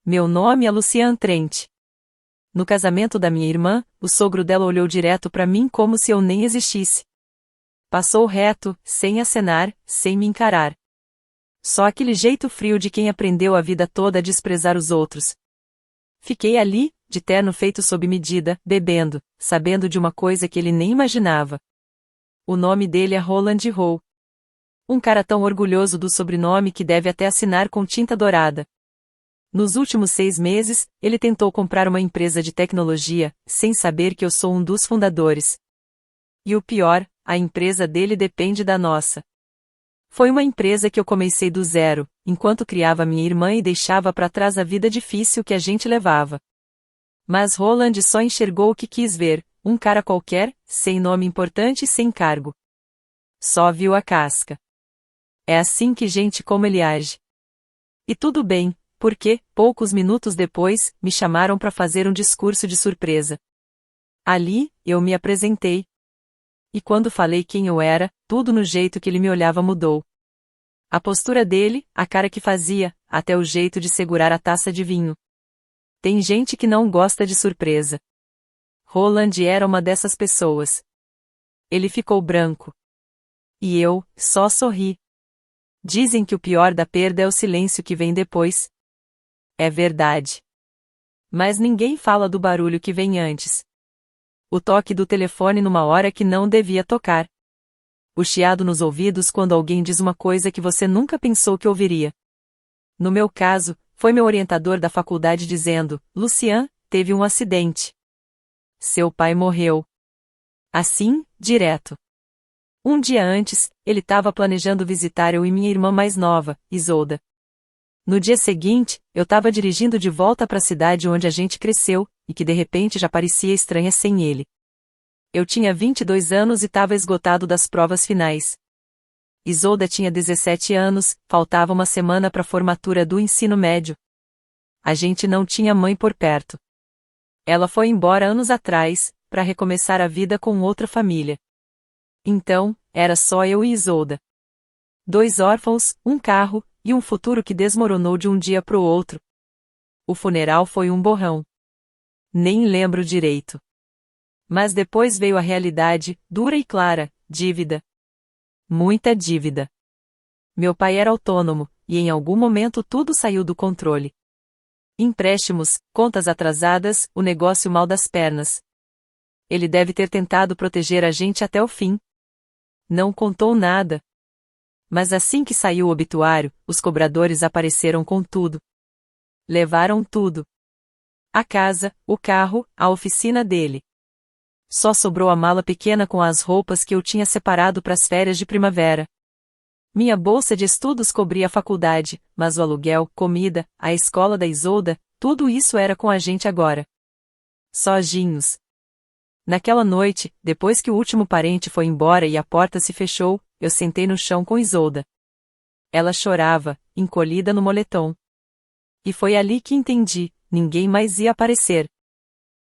Meu nome é Lucian Trent. No casamento da minha irmã, o sogro dela olhou direto para mim como se eu nem existisse. Passou reto, sem acenar, sem me encarar. Só aquele jeito frio de quem aprendeu a vida toda a desprezar os outros. Fiquei ali, de terno feito sob medida, bebendo, sabendo de uma coisa que ele nem imaginava. O nome dele é Roland Rowe. Um cara tão orgulhoso do sobrenome que deve até assinar com tinta dourada. Nos últimos 6 meses, ele tentou comprar uma empresa de tecnologia, sem saber que eu sou um dos fundadores. E o pior, a empresa dele depende da nossa. Foi uma empresa que eu comecei do zero, enquanto criava minha irmã e deixava para trás a vida difícil que a gente levava. Mas Roland só enxergou o que quis ver, um cara qualquer, sem nome importante e sem cargo. Só viu a casca. É assim que gente como ele age. E tudo bem, porque, poucos minutos depois, me chamaram para fazer um discurso de surpresa. Ali, eu me apresentei. E quando falei quem eu era, tudo no jeito que ele me olhava mudou. A postura dele, a cara que fazia, até o jeito de segurar a taça de vinho. Tem gente que não gosta de surpresa. Roland era uma dessas pessoas. Ele ficou branco. E eu, só sorri. Dizem que o pior da perda é o silêncio que vem depois. É verdade. Mas ninguém fala do barulho que vem antes. O toque do telefone numa hora que não devia tocar. O chiado nos ouvidos quando alguém diz uma coisa que você nunca pensou que ouviria. No meu caso, foi meu orientador da faculdade dizendo: Lucian, teve um acidente. Seu pai morreu. Assim, direto. Um dia antes, ele estava planejando visitar eu e minha irmã mais nova, Isolda. No dia seguinte, eu estava dirigindo de volta para a cidade onde a gente cresceu, e que de repente já parecia estranha sem ele. Eu tinha 22 anos e estava esgotado das provas finais. Isolda tinha 17 anos, faltava uma semana para a formatura do ensino médio. A gente não tinha mãe por perto. Ela foi embora anos atrás, para recomeçar a vida com outra família. Então, era só eu e Isolda. 2 órfãos, um carro, e um futuro que desmoronou de um dia pro outro. O funeral foi um borrão. Nem lembro direito. Mas depois veio a realidade, dura e clara: dívida. Muita dívida. Meu pai era autônomo, e em algum momento tudo saiu do controle. Empréstimos, contas atrasadas, o negócio mal das pernas. Ele deve ter tentado proteger a gente até o fim. Não contou nada. Mas assim que saiu o obituário, os cobradores apareceram com tudo. Levaram tudo. A casa, o carro, a oficina dele. Só sobrou a mala pequena com as roupas que eu tinha separado para as férias de primavera. Minha bolsa de estudos cobria a faculdade, mas o aluguel, comida, a escola da Isolda, tudo isso era com a gente agora. Sozinhos. Naquela noite, depois que o último parente foi embora e a porta se fechou, eu sentei no chão com Isolda. Ela chorava, encolhida no moletom. E foi ali que entendi: ninguém mais ia aparecer.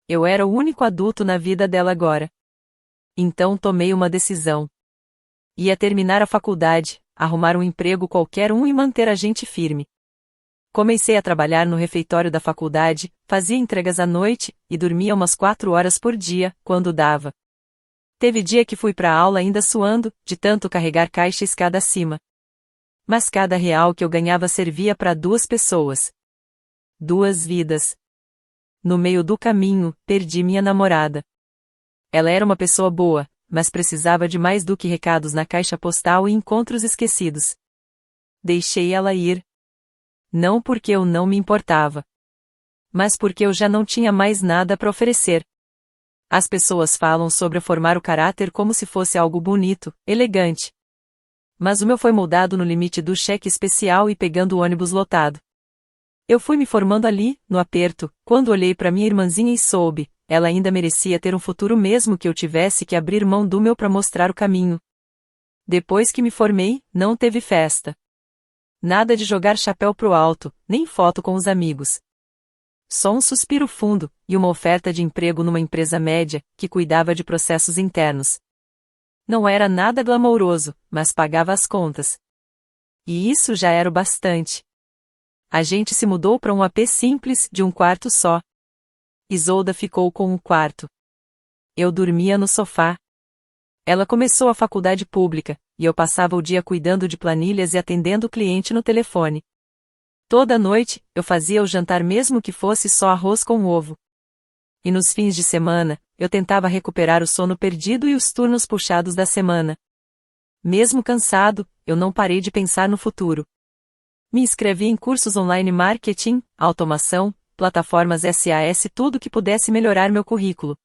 Eu era o único adulto na vida dela agora. Então tomei uma decisão. Ia terminar a faculdade, arrumar um emprego qualquer e manter a gente firme. Comecei a trabalhar no refeitório da faculdade, fazia entregas à noite, e dormia umas 4 horas por dia, quando dava. Teve dia que fui pra aula ainda suando, de tanto carregar caixa escada acima. Mas cada real que eu ganhava servia para 2 pessoas. 2 vidas. No meio do caminho, perdi minha namorada. Ela era uma pessoa boa, mas precisava de mais do que recados na caixa postal e encontros esquecidos. Deixei ela ir. Não porque eu não me importava, mas porque eu já não tinha mais nada para oferecer. As pessoas falam sobre formar o caráter como se fosse algo bonito, elegante. Mas o meu foi moldado no limite do cheque especial e pegando o ônibus lotado. Eu fui me formando ali, no aperto, quando olhei para minha irmãzinha e soube: ela ainda merecia ter um futuro mesmo que eu tivesse que abrir mão do meu para mostrar o caminho. Depois que me formei, não teve festa. Nada de jogar chapéu pro alto, nem foto com os amigos. Só um suspiro fundo, e uma oferta de emprego numa empresa média, que cuidava de processos internos. Não era nada glamouroso, mas pagava as contas. E isso já era o bastante. A gente se mudou para um AP simples, de um quarto só. Isolda ficou com um quarto. Eu dormia no sofá. Ela começou a faculdade pública, e eu passava o dia cuidando de planilhas e atendendo o cliente no telefone. Toda noite, eu fazia o jantar mesmo que fosse só arroz com ovo. E nos fins de semana, eu tentava recuperar o sono perdido e os turnos puxados da semana. Mesmo cansado, eu não parei de pensar no futuro. Me inscrevi em cursos online marketing, automação, plataformas SaaS, tudo que pudesse melhorar meu currículo.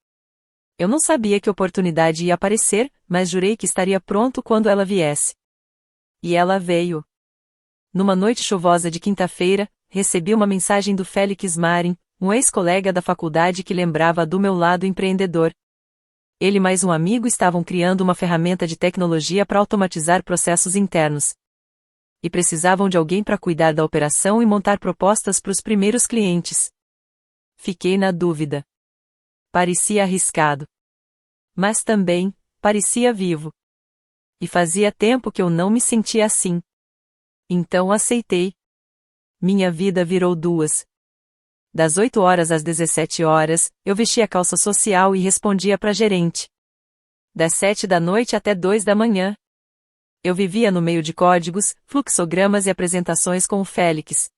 Eu não sabia que oportunidade ia aparecer, mas jurei que estaria pronto quando ela viesse. E ela veio. Numa noite chuvosa de quinta-feira, recebi uma mensagem do Félix Marin, um ex-colega da faculdade que lembrava do meu lado empreendedor. Ele e mais um amigo estavam criando uma ferramenta de tecnologia para automatizar processos internos. E precisavam de alguém para cuidar da operação e montar propostas para os primeiros clientes. Fiquei na dúvida. Parecia arriscado. Mas também, parecia vivo. E fazia tempo que eu não me sentia assim. Então aceitei. Minha vida virou duas. Das 8 horas às 17 horas, eu vestia calça social e respondia para gerente. Das 7 da noite até 2 da manhã. Eu vivia no meio de códigos, fluxogramas e apresentações com o Félix.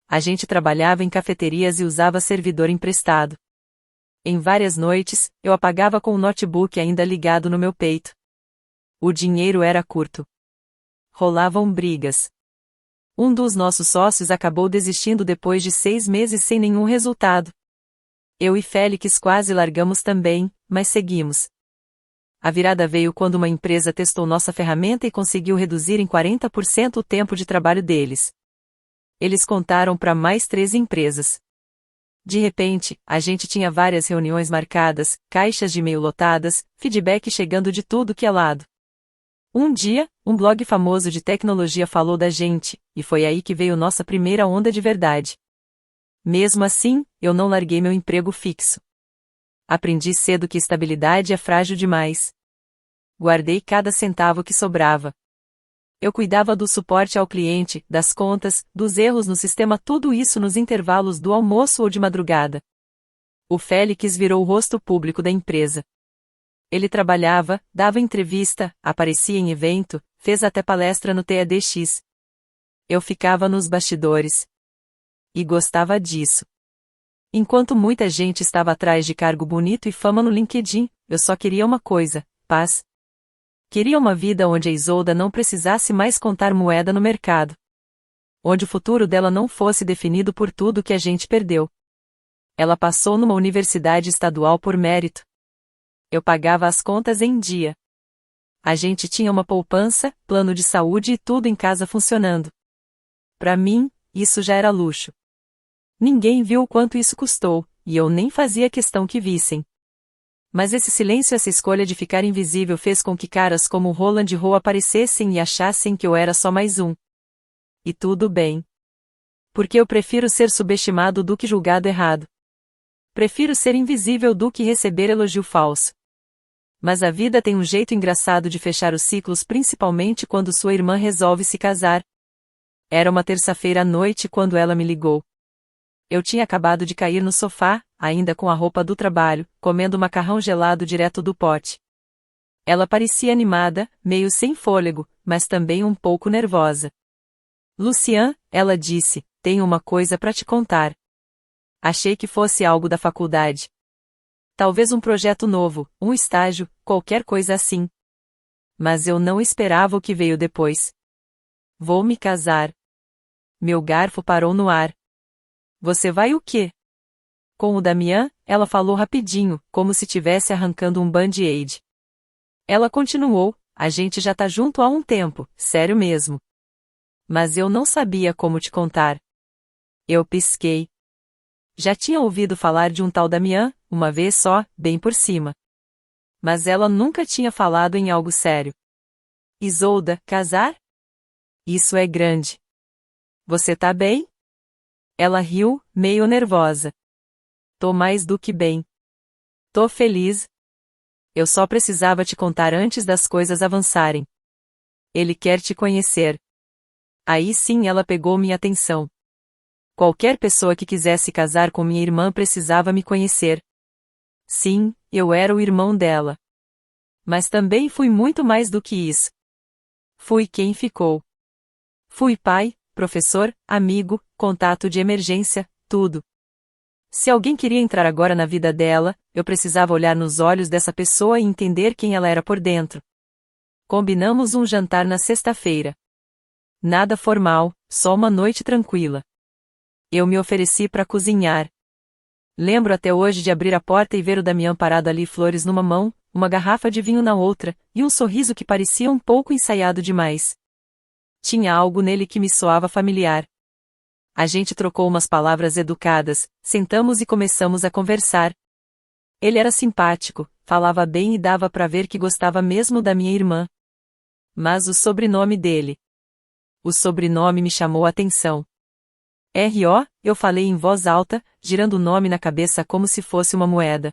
A gente trabalhava em cafeterias e usava servidor emprestado. Em várias noites, eu apagava com o notebook ainda ligado no meu peito. O dinheiro era curto. Rolavam brigas. Um dos nossos sócios acabou desistindo depois de 6 meses sem nenhum resultado. Eu e Félix quase largamos também, mas seguimos. A virada veio quando uma empresa testou nossa ferramenta e conseguiu reduzir em 40% o tempo de trabalho deles. Eles contaram para mais 3 empresas. De repente, a gente tinha várias reuniões marcadas, caixas de e-mail lotadas, feedback chegando de tudo que é lado. Um dia, um blog famoso de tecnologia falou da gente, e foi aí que veio nossa primeira onda de verdade. Mesmo assim, eu não larguei meu emprego fixo. Aprendi cedo que estabilidade é frágil demais. Guardei cada centavo que sobrava. Eu cuidava do suporte ao cliente, das contas, dos erros no sistema, tudo isso nos intervalos do almoço ou de madrugada. O Félix virou o rosto público da empresa. Ele trabalhava, dava entrevista, aparecia em evento, fez até palestra no TEDx. Eu ficava nos bastidores. E gostava disso. Enquanto muita gente estava atrás de cargo bonito e fama no LinkedIn, eu só queria uma coisa: paz. Queria uma vida onde a Isolda não precisasse mais contar moeda no mercado. Onde o futuro dela não fosse definido por tudo que a gente perdeu. Ela passou numa universidade estadual por mérito. Eu pagava as contas em dia. A gente tinha uma poupança, plano de saúde e tudo em casa funcionando. Para mim, isso já era luxo. Ninguém viu o quanto isso custou, e eu nem fazia questão que vissem. Mas esse silêncio, essa escolha de ficar invisível fez com que caras como o Roland Rowe aparecessem e achassem que eu era só mais um. E tudo bem. Porque eu prefiro ser subestimado do que julgado errado. Prefiro ser invisível do que receber elogio falso. Mas a vida tem um jeito engraçado de fechar os ciclos, principalmente quando sua irmã resolve se casar. Era uma terça-feira à noite quando ela me ligou. Eu tinha acabado de cair no sofá, ainda com a roupa do trabalho, comendo macarrão gelado direto do pote. Ela parecia animada, meio sem fôlego, mas também um pouco nervosa. Lucian, ela disse, tenho uma coisa para te contar. Achei que fosse algo da faculdade. Talvez um projeto novo, um estágio, qualquer coisa assim. Mas eu não esperava o que veio depois. Vou me casar. Meu garfo parou no ar. Você vai o quê? Com o Damian, ela falou rapidinho, como se tivesse arrancando um band-aid. Ela continuou, a gente já tá junto há um tempo, sério mesmo. Mas eu não sabia como te contar. Eu pisquei. Já tinha ouvido falar de um tal Damian, uma vez só, bem por cima. Mas ela nunca tinha falado em algo sério. Isolda, casar? Isso é grande. Você tá bem? Ela riu, meio nervosa. Tô mais do que bem. Tô feliz. Eu só precisava te contar antes das coisas avançarem. Ele quer te conhecer. Aí sim ela pegou minha atenção. Qualquer pessoa que quisesse casar com minha irmã precisava me conhecer. Sim, eu era o irmão dela. Mas também fui muito mais do que isso. Fui quem ficou. Fui pai, professor, amigo, contato de emergência, tudo. Se alguém queria entrar agora na vida dela, eu precisava olhar nos olhos dessa pessoa e entender quem ela era por dentro. Combinamos um jantar na sexta-feira. Nada formal, só uma noite tranquila. Eu me ofereci para cozinhar. Lembro até hoje de abrir a porta e ver o Damião parado ali, flores numa mão, uma garrafa de vinho na outra, e um sorriso que parecia um pouco ensaiado demais. Tinha algo nele que me soava familiar. A gente trocou umas palavras educadas, sentamos e começamos a conversar. Ele era simpático, falava bem e dava para ver que gostava mesmo da minha irmã. Mas o sobrenome dele. O sobrenome me chamou a atenção. R.O., eu falei em voz alta, girando o nome na cabeça como se fosse uma moeda.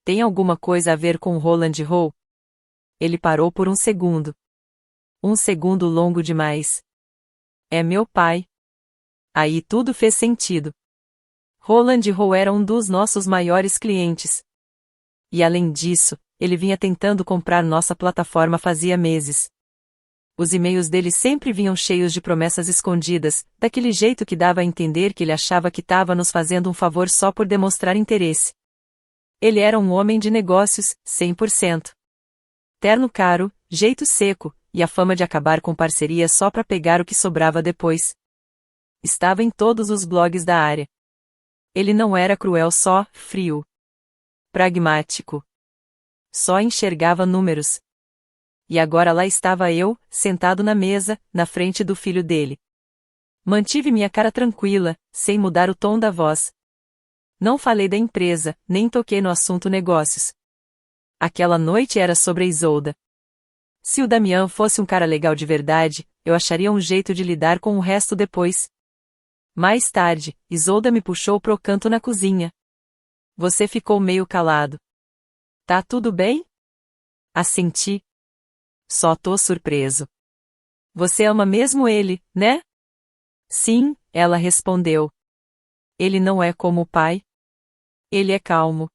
Tem alguma coisa a ver com Roland Rowe? Ele parou por um segundo. Um segundo longo demais. É meu pai. Aí tudo fez sentido. Roland Rowe era um dos nossos maiores clientes. E além disso, ele vinha tentando comprar nossa plataforma fazia meses. Os e-mails dele sempre vinham cheios de promessas escondidas, daquele jeito que dava a entender que ele achava que estava nos fazendo um favor só por demonstrar interesse. Ele era um homem de negócios, 100%. Terno caro, jeito seco, e a fama de acabar com parceria só para pegar o que sobrava depois. Estava em todos os blogs da área. Ele não era cruel, só frio. Pragmático. Só enxergava números. E agora lá estava eu, sentado na mesa, na frente do filho dele. Mantive minha cara tranquila, sem mudar o tom da voz. Não falei da empresa, nem toquei no assunto negócios. Aquela noite era sobre a Isolda. Se o Damião fosse um cara legal de verdade, eu acharia um jeito de lidar com o resto depois. Mais tarde, Isolda me puxou pro canto na cozinha. Você ficou meio calado. Tá tudo bem? Assenti. Só tô surpreso. Você ama mesmo ele, né? Sim, ela respondeu. Ele não é como o pai? Ele é calmo.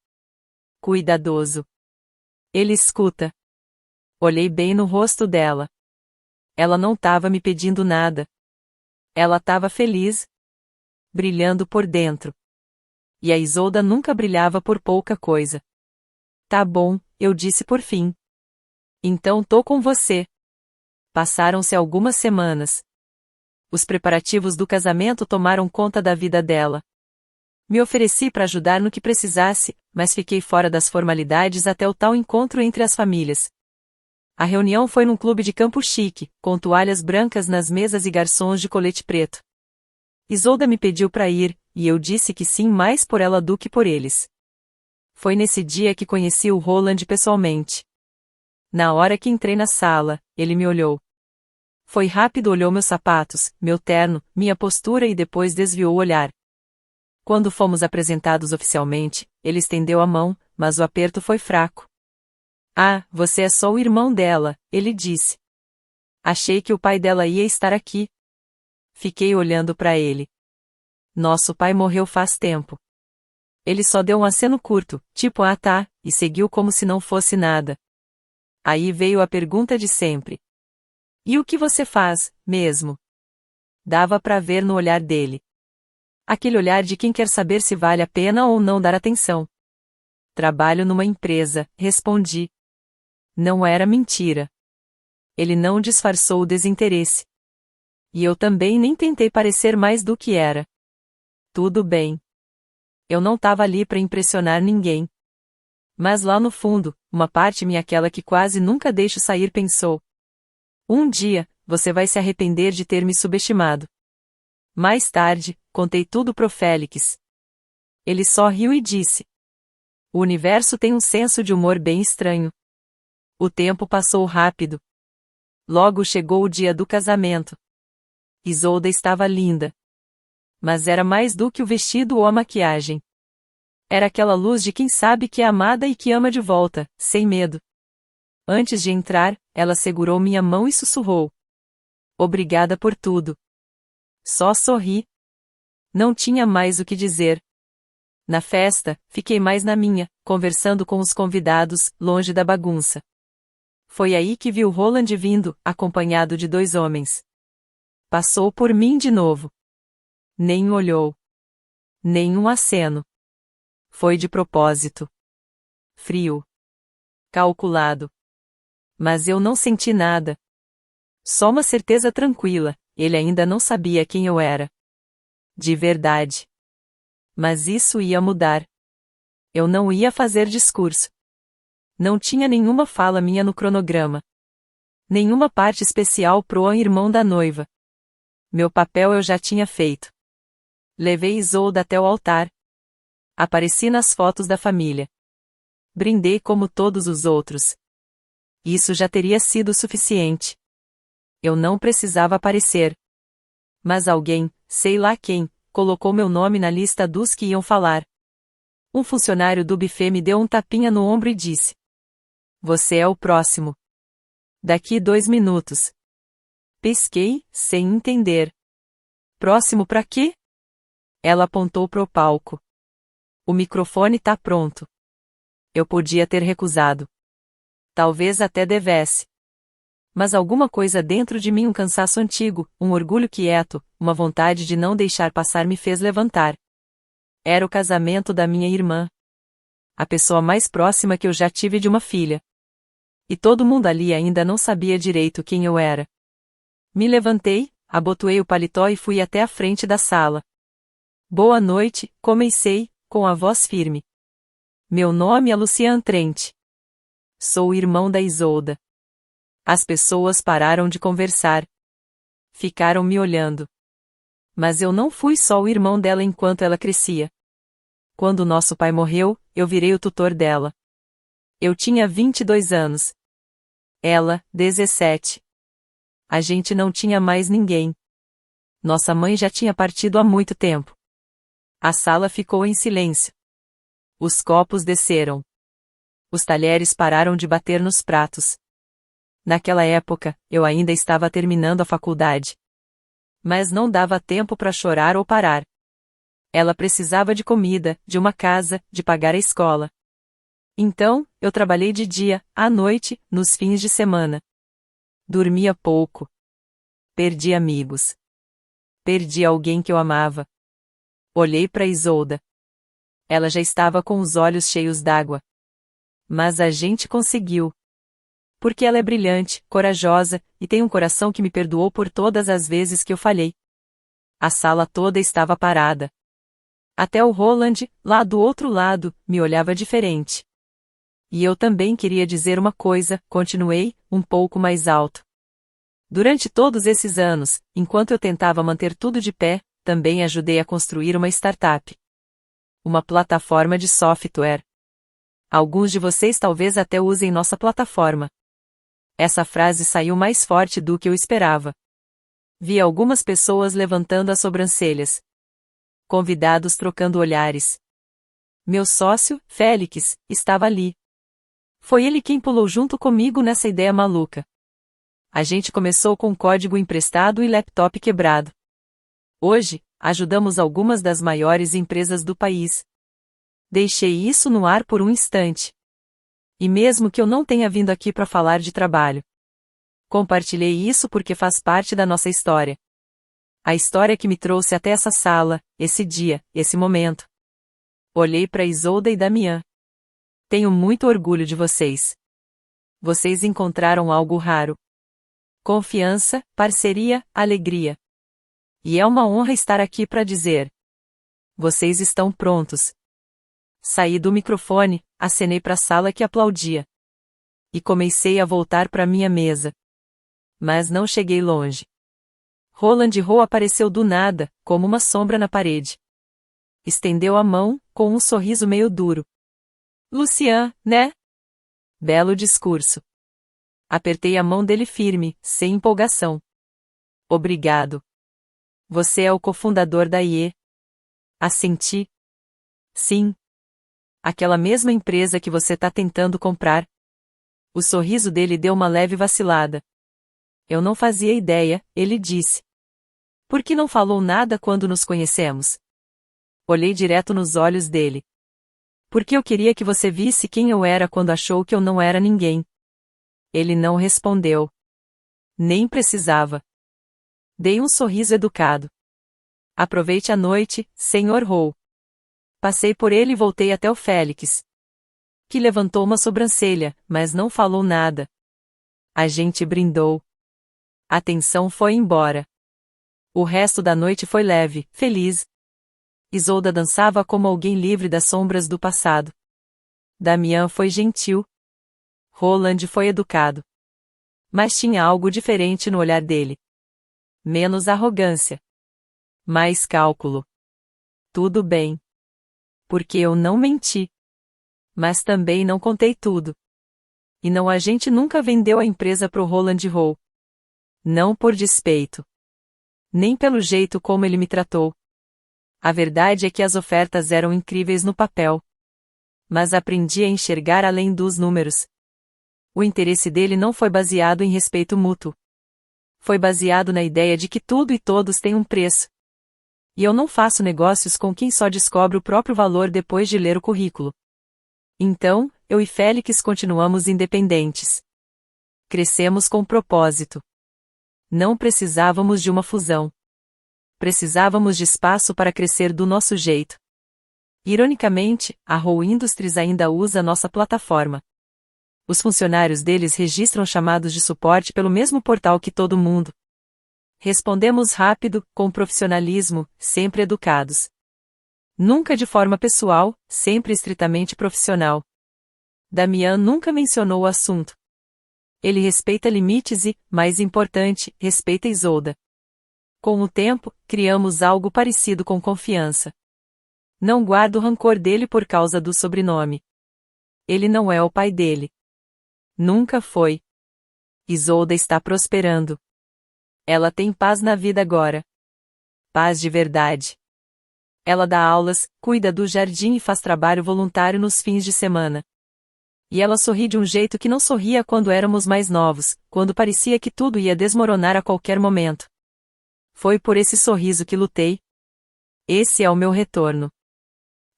Cuidadoso. Ele escuta. Olhei bem no rosto dela. Ela não tava me pedindo nada. Ela tava feliz. Brilhando por dentro. E a Isolda nunca brilhava por pouca coisa. Tá bom, eu disse por fim. Então tô com você. Passaram-se algumas semanas. Os preparativos do casamento tomaram conta da vida dela. Me ofereci para ajudar no que precisasse, mas fiquei fora das formalidades até o tal encontro entre as famílias. A reunião foi num clube de campo chique, com toalhas brancas nas mesas e garçons de colete preto. Isolda me pediu para ir, e eu disse que sim, mais por ela do que por eles. Foi nesse dia que conheci o Roland pessoalmente. Na hora que entrei na sala, ele me olhou. Foi rápido, olhou meus sapatos, meu terno, minha postura e depois desviou o olhar. Quando fomos apresentados oficialmente, ele estendeu a mão, mas o aperto foi fraco. Ah, você é só o irmão dela, ele disse. Achei que o pai dela ia estar aqui. Fiquei olhando para ele. Nosso pai morreu faz tempo. Ele só deu um aceno curto, tipo ah tá, e seguiu como se não fosse nada. Aí veio a pergunta de sempre. E o que você faz, mesmo? Dava para ver no olhar dele. Aquele olhar de quem quer saber se vale a pena ou não dar atenção. Trabalho numa empresa, respondi. Não era mentira. Ele não disfarçou o desinteresse. E eu também nem tentei parecer mais do que era. Tudo bem. Eu não estava ali para impressionar ninguém. Mas lá no fundo, uma parte minha, aquela que quase nunca deixo sair, pensou. Um dia, você vai se arrepender de ter me subestimado. Mais tarde, contei tudo pro Félix. Ele só riu e disse. O universo tem um senso de humor bem estranho. O tempo passou rápido. Logo chegou o dia do casamento. Isolda estava linda. Mas era mais do que o vestido ou a maquiagem. Era aquela luz de quem sabe que é amada e que ama de volta, sem medo. Antes de entrar, ela segurou minha mão e sussurrou. Obrigada por tudo. Só sorri. Não tinha mais o que dizer. Na festa, fiquei mais na minha, conversando com os convidados, longe da bagunça. Foi aí que vi o Roland vindo, acompanhado de 2 homens. Passou por mim de novo. Nem olhou. Nenhum aceno. Foi de propósito. Frio. Calculado. Mas eu não senti nada. Só uma certeza tranquila, ele ainda não sabia quem eu era. De verdade. Mas isso ia mudar. Eu não ia fazer discurso. Não tinha nenhuma fala minha no cronograma. Nenhuma parte especial pro irmão da noiva. Meu papel eu já tinha feito. Levei Isolda até o altar. Apareci nas fotos da família. Brindei como todos os outros. Isso já teria sido suficiente. Eu não precisava aparecer. Mas alguém, sei lá quem, colocou meu nome na lista dos que iam falar. Um funcionário do buffet me deu um tapinha no ombro e disse: "Você é o próximo. Daqui 2 minutos." Pesquei, sem entender. Próximo pra quê? Ela apontou pro palco. O microfone tá pronto. Eu podia ter recusado. Talvez até devesse. Mas alguma coisa dentro de mim, um cansaço antigo, um orgulho quieto, uma vontade de não deixar passar me fez levantar. Era o casamento da minha irmã. A pessoa mais próxima que eu já tive de uma filha. E todo mundo ali ainda não sabia direito quem eu era. Me levantei, abotoei o paletó e fui até a frente da sala. "Boa noite", comecei, com a voz firme. "Meu nome é Lucian Trent. Sou o irmão da Isolda." As pessoas pararam de conversar. Ficaram me olhando. Mas eu não fui só o irmão dela enquanto ela crescia. Quando nosso pai morreu, eu virei o tutor dela. Eu tinha 22 anos. Ela, 17. A gente não tinha mais ninguém. Nossa mãe já tinha partido há muito tempo. A sala ficou em silêncio. Os copos desceram. Os talheres pararam de bater nos pratos. Naquela época, eu ainda estava terminando a faculdade. Mas não dava tempo para chorar ou parar. Ela precisava de comida, de uma casa, de pagar a escola. Então, eu trabalhei de dia, à noite, nos fins de semana. Dormia pouco. Perdi amigos. Perdi alguém que eu amava. Olhei para Isolda. Ela já estava com os olhos cheios d'água. Mas a gente conseguiu. Porque ela é brilhante, corajosa, e tem um coração que me perdoou por todas as vezes que eu falhei. A sala toda estava parada. Até o Roland, lá do outro lado, me olhava diferente. E eu também queria dizer uma coisa, continuei, um pouco mais alto. Durante todos esses anos, enquanto eu tentava manter tudo de pé, também ajudei a construir uma startup. Uma plataforma de software. Alguns de vocês talvez até usem nossa plataforma. Essa frase saiu mais forte do que eu esperava. Vi algumas pessoas levantando as sobrancelhas. Convidados trocando olhares. Meu sócio, Félix, estava ali. Foi ele quem pulou junto comigo nessa ideia maluca. A gente começou com código emprestado e laptop quebrado. Hoje, ajudamos algumas das maiores empresas do país. Deixei isso no ar por um instante. E mesmo que eu não tenha vindo aqui para falar de trabalho, compartilhei isso porque faz parte da nossa história. A história que me trouxe até essa sala, esse dia, esse momento. Olhei para Isolda e Damian. Tenho muito orgulho de vocês. Vocês encontraram algo raro. Confiança, parceria, alegria. E é uma honra estar aqui para dizer: vocês estão prontos. Saí do microfone, acenei para a sala que aplaudia. E comecei a voltar para minha mesa. Mas não cheguei longe. Roland Rowe apareceu do nada, como uma sombra na parede. Estendeu a mão, com um sorriso meio duro. "Lucian, né?" Belo discurso. Apertei a mão dele firme, sem empolgação. "Obrigado. Você é o cofundador da IE." Assenti. "Sim. Aquela mesma empresa que você tá tentando comprar." O sorriso dele deu uma leve vacilada. "Eu não fazia ideia", ele disse. "Por que não falou nada quando nos conhecemos?" Olhei direto nos olhos dele. Porque eu queria que você visse quem eu era quando achou que eu não era ninguém. Ele não respondeu. Nem precisava. Dei um sorriso educado. Aproveite a noite, Sr. Hall. Passei por ele e voltei até o Félix, que levantou uma sobrancelha, mas não falou nada. A gente brindou. A tensão foi embora. O resto da noite foi leve, feliz. Isolda dançava como alguém livre das sombras do passado. Damian foi gentil. Roland foi educado. Mas tinha algo diferente no olhar dele. Menos arrogância. Mais cálculo. Tudo bem. Porque eu não menti. Mas também não contei tudo. E não, a gente nunca vendeu a empresa pro Roland Hall. Não por despeito. Nem pelo jeito como ele me tratou. A verdade é que as ofertas eram incríveis no papel. Mas aprendi a enxergar além dos números. O interesse dele não foi baseado em respeito mútuo. Foi baseado na ideia de que tudo e todos têm um preço. E eu não faço negócios com quem só descobre o próprio valor depois de ler o currículo. Então, eu e Félix continuamos independentes. Crescemos com propósito. Não precisávamos de uma fusão. Precisávamos de espaço para crescer do nosso jeito. Ironicamente, a Hall Industries ainda usa nossa plataforma. Os funcionários deles registram chamados de suporte pelo mesmo portal que todo mundo. Respondemos rápido, com profissionalismo, sempre educados. Nunca de forma pessoal, sempre estritamente profissional. Damian nunca mencionou o assunto. Ele respeita limites e, mais importante, respeita Isolda. Com o tempo, criamos algo parecido com confiança. Não guardo rancor dele por causa do sobrenome. Ele não é o pai dele. Nunca foi. Isolda está prosperando. Ela tem paz na vida agora. Paz de verdade. Ela dá aulas, cuida do jardim e faz trabalho voluntário nos fins de semana. E ela sorri de um jeito que não sorria quando éramos mais novos, quando parecia que tudo ia desmoronar a qualquer momento. Foi por esse sorriso que lutei. Esse é o meu retorno.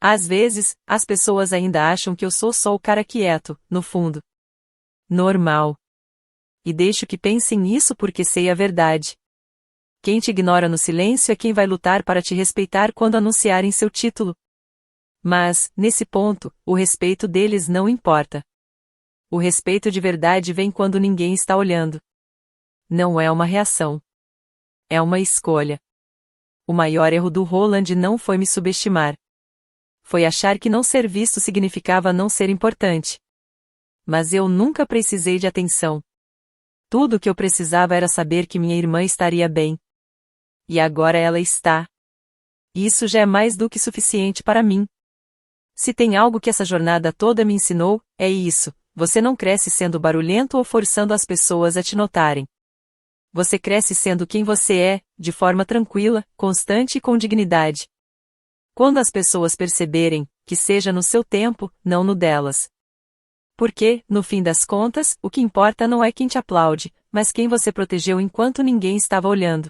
Às vezes, as pessoas ainda acham que eu sou só o cara quieto, no fundo. Normal. E deixo que pensem nisso porque sei a verdade. Quem te ignora no silêncio é quem vai lutar para te respeitar quando anunciarem seu título. Mas, nesse ponto, o respeito deles não importa. O respeito de verdade vem quando ninguém está olhando. Não é uma reação. É uma escolha. O maior erro do Roland não foi me subestimar. Foi achar que não ser visto significava não ser importante. Mas eu nunca precisei de atenção. Tudo o que eu precisava era saber que minha irmã estaria bem. E agora ela está. Isso já é mais do que suficiente para mim. Se tem algo que essa jornada toda me ensinou, é isso: você não cresce sendo barulhento ou forçando as pessoas a te notarem. Você cresce sendo quem você é, de forma tranquila, constante e com dignidade. Quando as pessoas perceberem, que seja no seu tempo, não no delas. Porque, no fim das contas, o que importa não é quem te aplaude, mas quem você protegeu enquanto ninguém estava olhando.